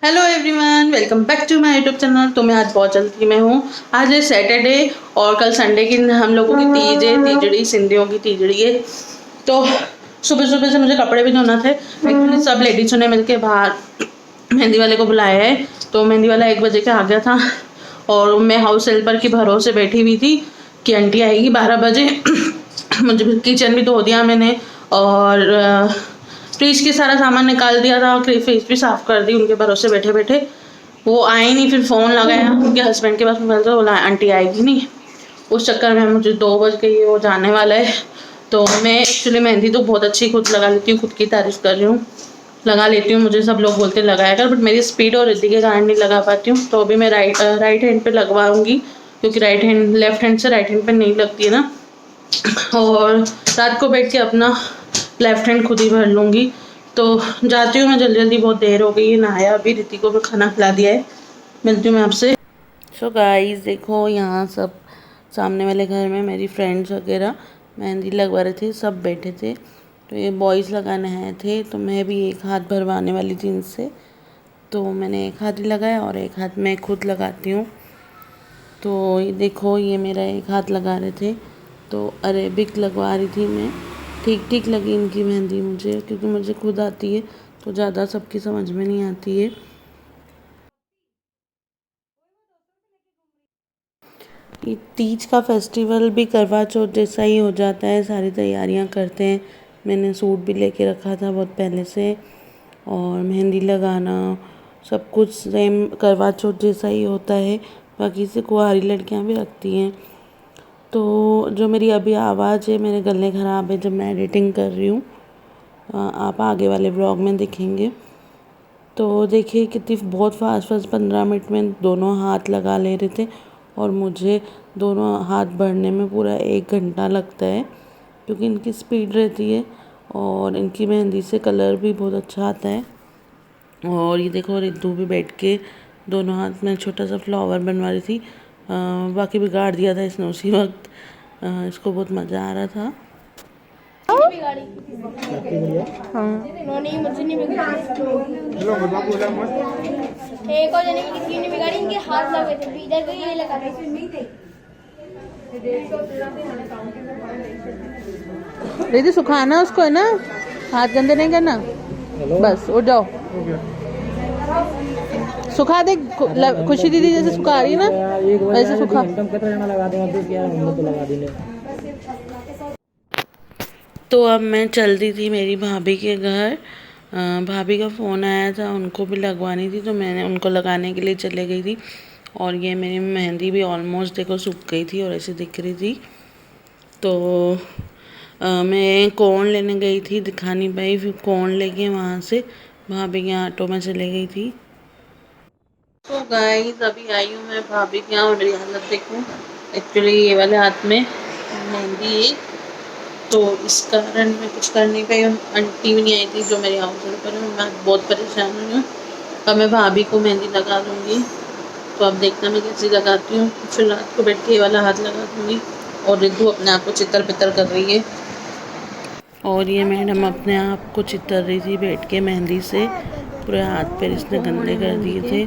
Hello everyone, welcome back to my YouTube channel. तो मैं आज बहुत जल्दी में हूँ। आज है सैटरडे और कल संडे की हम लोगों की तीज है, तीजड़ी, सिंधियों की तीजड़ी है। तो सुबह सुबह से मुझे कपड़े भी धोना थे। एक्चुअली सब लेडीज़ों ने मिलके बाहर मेहंदी वाले को बुलाया है, तो मेहंदी वाला 1 बजे के आ गया था और मैं हाउस हेल्पर के भरोसे बैठी हुई थी कि आंटी आएगी 12 बजे। मुझे किचन भी धो दिया मैंने और फ्रिज के सारा सामान निकाल दिया था, फ्रिज भी साफ़ कर दी उनके भरोसे बैठे बैठे। वो आए नहीं, फिर फ़ोन लगाया उनके हस्बैंड के पास मोबाइल, तो बोला आंटी आएगी नहीं। उस चक्कर में मुझे 2 बज गई, वो जाने वाला है। तो मैं एक्चुअली मेहंदी तो बहुत अच्छी खुद लगा लेती हूँ, खुद की तारीफ़ कर रही हूँ, लगा लेती हूँ। मुझे सब लोग बोलते हैं लगाया कर, बट मेरी स्पीड और रिद्धि के कारण नहीं लगा पाती हूँ। तो अभी मैं राइट हैंड पे लगवाऊंगी, क्योंकि लेफ्ट हैंड से राइट हैंड पे नहीं लगती है ना। और रात को बैठ के अपना लेफ्ट हैंड खुद ही भर लूँगी। तो जाती हूँ मैं जल्दी जल्दी, बहुत देर हो गई है। नहाया अभी, रिद्धि को भी खाना खिला दिया है। मिलती हूँ मैं आपसे। सो गाइस देखो, यहाँ सब सामने वाले घर में मेरी फ्रेंड्स वगैरह मेहंदी लगवा रहे थे, सब बैठे थे। तो ये बॉयज़ लगाने आए थे, तो मैं भी एक हाथ भरवाने वाली थी इनसे। तो मैंने एक हाथ ही लगाया और एक हाथ मैं खुद लगाती हूँ। तो ये देखो, ये मेरा एक हाथ लगा रहे थे, तो अरेबिक लगवा रही थी मैं। ठीक ठीक लगी इनकी मेहंदी मुझे, क्योंकि मुझे खुद आती है तो ज़्यादा सबकी समझ में नहीं आती है। ये तीज का फेस्टिवल भी करवा चौथ जैसा ही हो जाता है, सारी तैयारियां करते हैं। मैंने सूट भी लेके रखा था बहुत पहले से, और मेहंदी लगाना सब कुछ सेम करवा चौथ जैसा ही होता है। बाकी से कुंवारी लड़कियां भी रखती हैं। तो जो मेरी अभी आवाज़ है, मेरे गले ख़राब है जब मैं एडिटिंग कर रही हूँ, आप आगे वाले ब्लॉग में देखेंगे। तो देखिए कितनी बहुत फास्ट फास्ट 15 मिनट में दोनों हाथ लगा ले रहे थे, और मुझे दोनों हाथ भरने में पूरा 1 घंटा लगता है, क्योंकि इनकी स्पीड रहती है और इनकी मेहंदी से कलर भी बहुत अच्छा आता है। और ये देखो, रिद्धू भी बैठ के दोनों हाथ में छोटा सा फ्लावर बनवा रही थी। बाकी बिगाड़ दिया था इसने उसी वक्त। इसको बहुत मज़ा आ रहा था। हाँ, मुझे नहीं बिगाड़ी। एक और जने की किसी ने बिगाड़ी, इनके हाथ लगे थे, इधर गई ये लगा दी। दीदी सुखाना उसको है ना, हाथ गंदे नहीं करना। बस उठ जाओ, सुखा दे। खुशी दीदी जैसे सुखा रही है ना, वैसे सुखा। तो अब मैं चल दी थी मेरी भाभी के घर। भाभी का फ़ोन आया था, उनको भी लगवानी थी, तो मैंने उनको लगाने के लिए चले गई थी। और ये मेरी मेहंदी भी ऑलमोस्ट देखो सूख गई थी और ऐसे दिख रही थी। तो मैं कोन लेने गई थी, दिखा नहीं पाई, फिर कोन लेके वहाँ से भाभी के ऑटो में चले गई थी। तो गाइस अभी आई हूँ मैं भाभी के यहाँ, और मेरी हालत देखूँ। एक्चुअली ये वाले हाथ में मेहंदी है, तो इस कारण मैं कुछ कर नहीं पाई। आंटी भी नहीं आई थी जो मेरी हाउस हेल्पर है, मैं बहुत परेशान हुई हूँ। अब मैं भाभी को मेहंदी लगा दूँगी, तो अब देखना मैं कैसे लगाती हूँ। फिर रात को बैठ के ये वाला हाथ लगा दूँगी। और रिद्धू अपने आप को चित्तर पितर कर रही है, और ये मैडम अपने आप को चित्तर रही थी बैठ के मेहंदी से। पूरे हाथ पैर इसने गंदे कर दिए थे।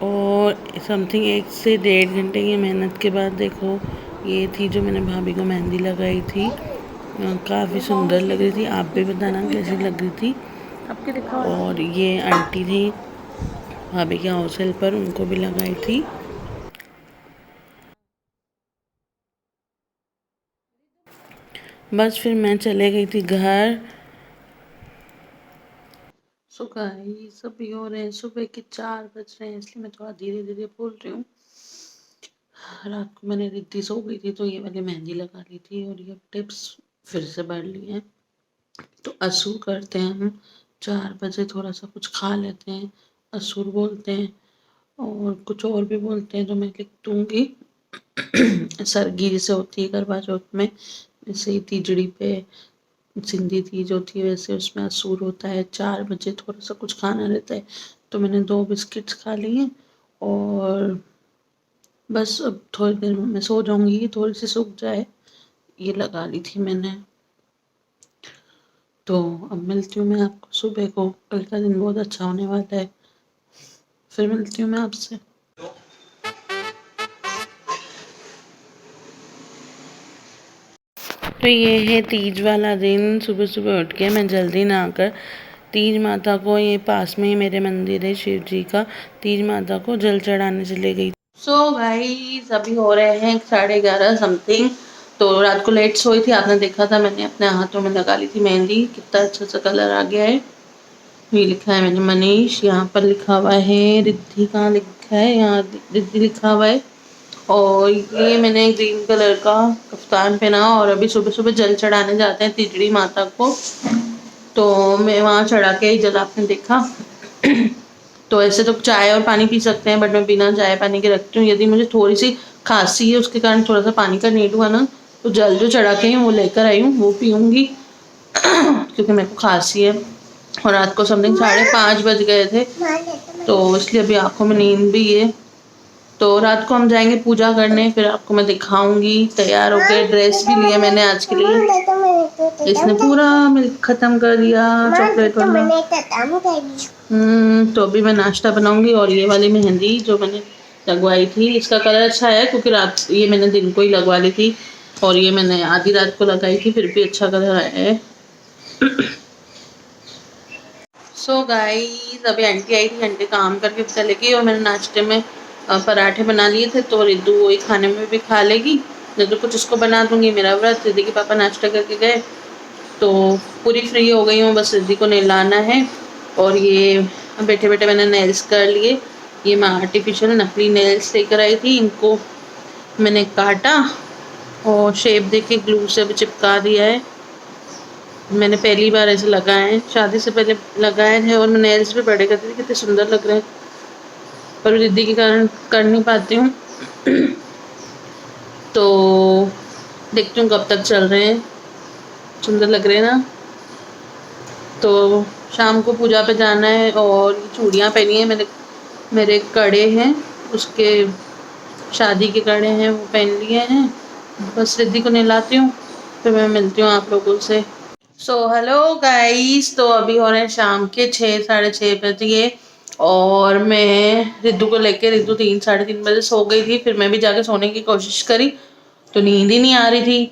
और समथिंग 1 से 1.5 घंटे की मेहनत के बाद देखो, ये थी जो मैंने भाभी को मेहंदी लगाई थी। काफ़ी सुंदर लग रही थी, आप भी बताना कैसी लग रही थी। और ये आंटी थी भाभी के हाउस हेल्पर, उनको भी लगाई थी। बस फिर मैं चले गई थी घर। सो गाइस अभी हो रहे हैं सुबह के 4 बज रहे हैं, इसलिए मैं थोड़ा धीरे धीरे बोल रही हूँ। रात को मैंने रिद्धि सो गई थी, तो ये वाली मेहंदी लगा ली थी और ये टिप्स फिर से बढ़ ली हैं। तो असुर करते हैं हम, 4 बजे थोड़ा सा कुछ खा लेते हैं, असुर बोलते हैं। और कुछ और भी बोलते हैं जो मैं लिख दूँगी। सरगी जैसे होती है करवा चौथ में, जैसे ही तीजड़ी पे सिंधी तीज होती है, वैसे उसमें असूर होता है। 4 बजे थोड़ा सा कुछ खाना रहता है, तो मैंने 2 बिस्किट्स खा लिए। और बस अब थोड़ी देर में मैं सो जाऊंगी, थोड़ी सी सूख जाए। ये लगा ली थी मैंने। तो अब मिलती हूँ मैं आपको सुबह को। कल का दिन बहुत अच्छा होने वाला है। फिर मिलती हूँ मैं आपसे। तो ये है तीज वाला दिन। सुबह सुबह उठ के मैं जल्दी नहाकर तीज माता को, ये पास में ही मेरे मंदिर है शिव जी का, तीज माता को जल चढ़ाने चले गई। सो गाइस अभी हो रहे हैं 11:30 समथिंग। तो रात को लेट सोई थी, आपने देखा था मैंने अपने हाथों में लगा ली थी मेहंदी। कितना अच्छा सा कलर आ गया है। ये लिखा है मैंने मनीष, यहाँ पर लिखा हुआ है रिद्धि। कहाँ लिखा है? यहाँ रिद्धि लिखा हुआ है। और ये मैंने ग्रीन कलर का कफ्तान पहना और अभी सुबह सुबह जल चढ़ाने जाते हैं तिजड़ी माता को। तो मैं वहाँ चढ़ा के ही जल, आपने देखा। तो ऐसे तो चाय और पानी पी सकते हैं, बट मैं बिना चाय पानी के रखती हूँ। यदि मुझे थोड़ी सी खांसी है उसके कारण थोड़ा सा पानी का नीड हुआ ना, तो जल जो चढ़ा के वो लेकर आई हूँ वो पीऊँगी क्योंकि मेरे को खांसी है। और रात को समथिंग 5:30 बज गए थे, तो इसलिए अभी आंखों में नींद भी है। तो रात को हम जाएंगे पूजा करने, फिर आपको मैं दिखाऊंगी। तैयार होके ड्रेस भी लिया मैंने आज के लिए। इसने पूरा मिल्क खत्म कर दिया चॉकलेट वाला। तो अभी मैं नाश्ता बनाऊंगी। और ये वाली मेहंदी जो मैंने लगवाई थी, इसका कलर अच्छा है क्योंकि रात ये मैंने दिन को ही लगवा ली थी और ये मैंने आधी रात को लगाई थी, फिर भी अच्छा कलर आया है। सो गाइस अभी आंटी आई थी, आंटी काम करके चले गई और मैंने नाश्ते में पराठे बना लिए थे, तो रिद्धू वही खाने में भी खा लेगी, नहीं तो कुछ उसको बना दूंगी। मेरा व्रत, रिद्धि के पापा नाश्ता करके गए तो पूरी फ्री हो गई हूँ, बस रिद्धि को नहलाना है। और ये बैठे बैठे मैंने नेल्स कर लिए। ये मैं आर्टिफिशियल नकली नेल्स लेकर आई थी, इनको मैंने काटा और शेप देके ग्लू से भी चिपका दिया है। मैंने पहली बार ऐसे लगाए हैं, शादी से पहले लगाए थे और मैं नेल्स भी बड़े करती थी, कितने सुंदर लग रहे हैं, पर रिद्धि के कारण कर नहीं पाती हूँ। तो देखती हूँ कब तक चल रहे हैं, सुंदर लग रहे हैं ना। तो शाम को पूजा पे जाना है और चूड़ियाँ पहनी है मैंने, मेरे कड़े हैं उसके, शादी के कड़े हैं वो पहन लिए हैं। बस रिद्धि को नहलाती हूँ, फिर मैं मिलती हूँ आप लोगों से। सो हेलो गाइस, तो अभी हो रहे हैं शाम के 6, 6:30 बजे और मैं रिद्धू को लेके, रिद्धू 3, 3:30 बजे सो गई थी। फिर मैं भी जाके सोने की कोशिश करी तो नींद ही नहीं आ रही थी।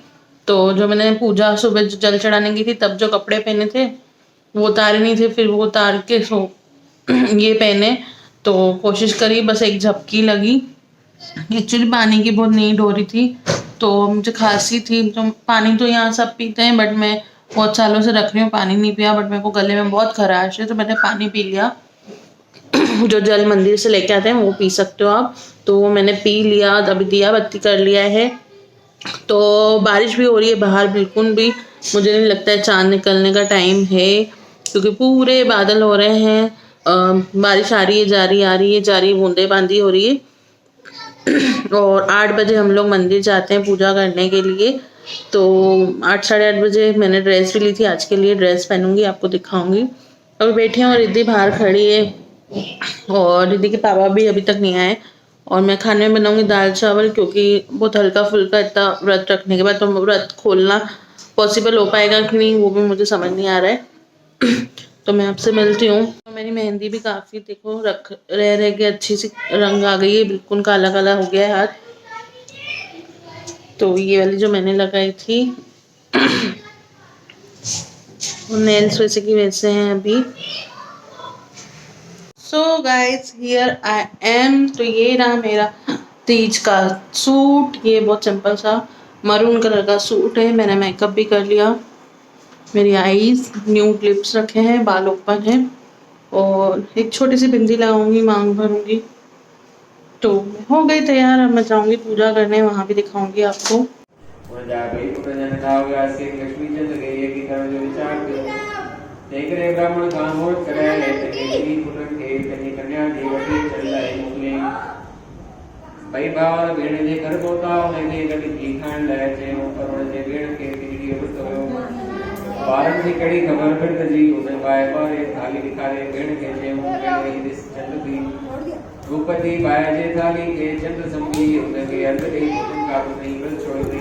तो जो मैंने पूजा सुबह जल चढ़ाने की थी तब जो कपड़े पहने थे वो उतारे नहीं थे, फिर वो उतार के ये पहने तो कोशिश करी, बस एक झपकी लगी। एक्चुअली पानी की बहुत नीड हो रही थी, तो मुझे खांसी थी। तो पानी तो यहाँ सब पीते हैं बट मैं बहुत सालों से रख रही हूँ, पानी नहीं पिया। बट मेरे को गले में बहुत खराश है तो मैंने पानी पी लिया। जो जल मंदिर से लेके आते हैं वो पी सकते हो आप, तो वो मैंने पी लिया। अभी दिया बत्ती कर लिया है। तो बारिश भी हो रही है बाहर, बिल्कुल भी मुझे नहीं लगता है चांद निकलने का टाइम है, क्योंकि पूरे बादल हो रहे हैं। बारिश आ रही है, जा रही, आ रही है, जा रही, बूंदेबांदी हो रही है। और 8 बजे हम लोग मंदिर जाते हैं पूजा करने के लिए। तो 8, 8:30 बजे मैंने ड्रेस भी ली थी, आज के लिए ड्रेस पहनूंगी, आपको दिखाऊंगी। अभी बैठी हूँ, रिद्धि बाहर खड़ी है और रिद्धि के पापा भी अभी तक नहीं आए। और मैं खाने में बनाऊंगी दाल चावल, क्योंकि बहुत हल्का फुल्का इतना व्रत रखने के बाद तो व्रत खोलना पॉसिबल हो पाएगा कि नहीं वो भी मुझे समझ नहीं आ रहा है। तो मैं आपसे मिलती हूँ। तो मेरी मेहंदी भी काफ़ी देखो रह के अच्छी सी रंग आ गई है, बिल्कुल काला काला हो गया है हाथ। तो ये वाली जो मैंने लगाई थी नेल्स वैसे की वैसे हैं अभी। So guys here I am. तो ये रहा मेरा तीज का सूट। ये बहुत सिंपल सा मरून कलर का सूट है। मैंने मेकअप भी कर लिया, मेरी आईज न्यूड लिप्स रखे हैं, बाल ओपन है और एक छोटी सी बिंदी लगाऊंगी, मांग भरूंगी। तो मैं हो गई तैयार। अब मैं जाऊंगी पूजा करने, वहां भी दिखाऊंगी आपको। ब्राह्मण कामोद करे तनी पुत्र के तनी कन्या देवती चल्लाई मुकले भाई बावल बेण जे घर बोता ने गड़ी की खान ले जे ऊपर जे बेण के तिड़ी उठ गयो भारत की कड़ी खबर कर जी उसे बाय पर थाली दिखारे बेण के जे बेण दिस चंद की रूपति बाय जे थाली के चंद संगी उनके अर्ध के का नहीं मिल छोड़ दी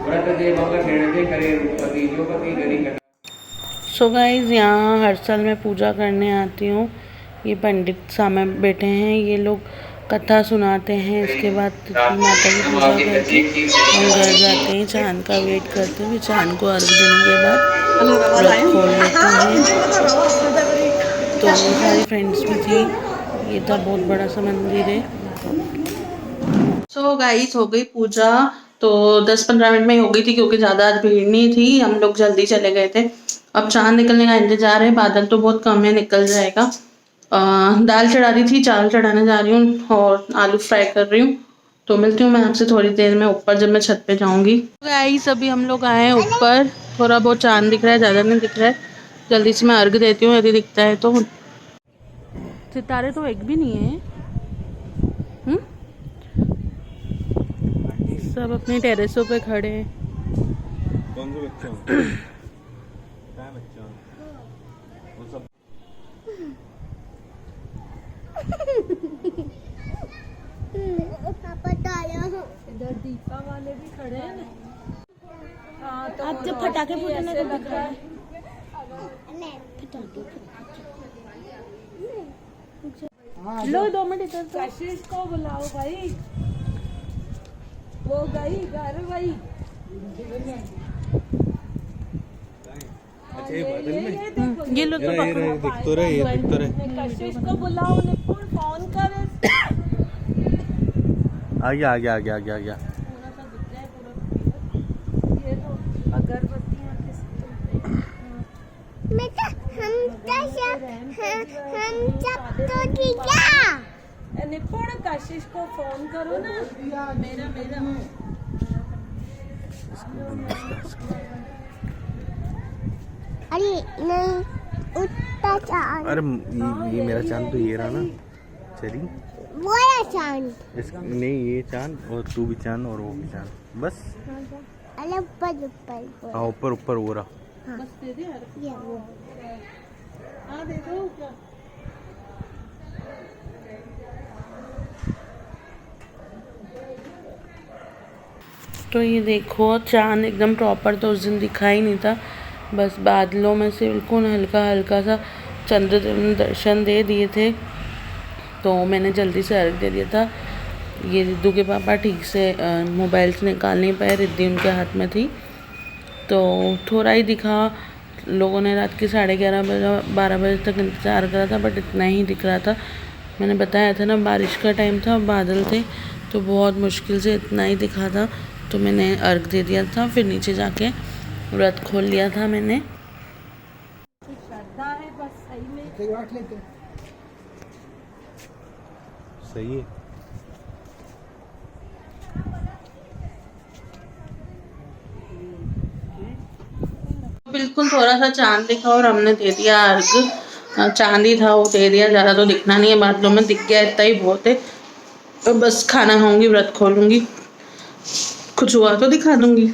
व्रत जे मंगल बेण जे करे रूपति जो पति गरी सो गाइस यहाँ हर साल मैं पूजा करने आती हूँ। ये पंडित सामने बैठे हैं, ये लोग कथा सुनाते हैं। इसके बाद माता की पूजा करके हम घर जाते हैं, चांद का वेट करते हुए। चांद को अर्घ देने के बाद व्रत खोल लेते हैं। तो सारी फ्रेंड्स भी थी। ये था बहुत बड़ा सा मंदिर है। सो गाइस हो गई पूजा, तो 10-15 मिनट में ही हो गई थी क्योंकि ज़्यादा भीड़ नहीं थी, हम लोग जल्दी चले गए थे। अब चांद निकलने का इंतजार है, बादल तो बहुत कम है, निकल जाएगा। दाल चढ़ा रही थी, चावल चढ़ाने जा रही हूँ और आलू फ्राई कर रही हूँ। तो मिलती हूँ मैं आपसे थोड़ी देर में ऊपर जब मैं छत पे जाऊँगी। गाइस अभी हम लोग आए हैं ऊपर, थोड़ा बहुत चांद दिख रहा है, ज़्यादा नहीं दिख रहा है। जल्दी से मैं अर्घ देती हूँ, यदि दिखता है तो। सितारे तो एक भी नहीं है। सब अपने टेरेसों पे खड़े हैं। कौन से बच्चे हैं? क्या बच्चे हैं? वो सब इधर दीपा वाले भी खड़े हैं ना। हाँ तो अब जब पटाखे फूटने तो दिख रहा है। लो 2 मिनट इधर से। कशिश को बुलाओ भाई, वो गई घर भाई। अच्छा ये बादल में ये लो तो ये दिख तो रहा है, ये दिख तो रहा है। कशिश को बुलाओ, निपुण फोन करे। आ गया आ गया आ गया आ गया आ गया। ये तो अगरबत्तियां निपुण कशिश को फोन करो ना। मेरा अरे नहीं उठता चांद, अरे ये मेरा चांद तो ये रहा ना। चली वो है चांद। नहीं ये चांद और तू भी चांद और वो भी चांद, बस। अरे ऊपर हाँ ऊपर ऊपर वो रहा। बस दे दे यार। ये वो हाँ दे दो क्या। तो ये देखो चांद एकदम प्रॉपर तो उस दिन दिखा ही नहीं था, बस बादलों में से बिल्कुल हल्का हल्का सा चंद्रदेव ने दर्शन दे दिए थे। तो मैंने जल्दी से अर्घ दे दिया था। ये रिद्धू के पापा ठीक से मोबाइल से निकाल नहीं पाए, रिद्धि उनके हाथ में थी, तो थोड़ा ही दिखा। लोगों ने रात के 11:30 बजे 12 बजे तक इंतज़ार करा था, बट इतना ही दिख रहा था। मैंने बताया था ना बारिश का टाइम था, बादल थे, तो बहुत मुश्किल से इतना ही दिखा था। तो मैंने अर्घ दे दिया था, फिर नीचे जाके व्रत खोल लिया था मैंने। श्रद्धा है बस, सही में सही है। बिल्कुल थोड़ा सा चांद दिखा और हमने दे दिया अर्घ। चांद ही था वो दे दिया, ज़्यादा तो दिखना नहीं है, बादलों में दिख गया इतना ही बहुत है। तो बस खाना खाऊंगी, व्रत खोलूंगी, कुछ हुआ तो दिखा दूंगी।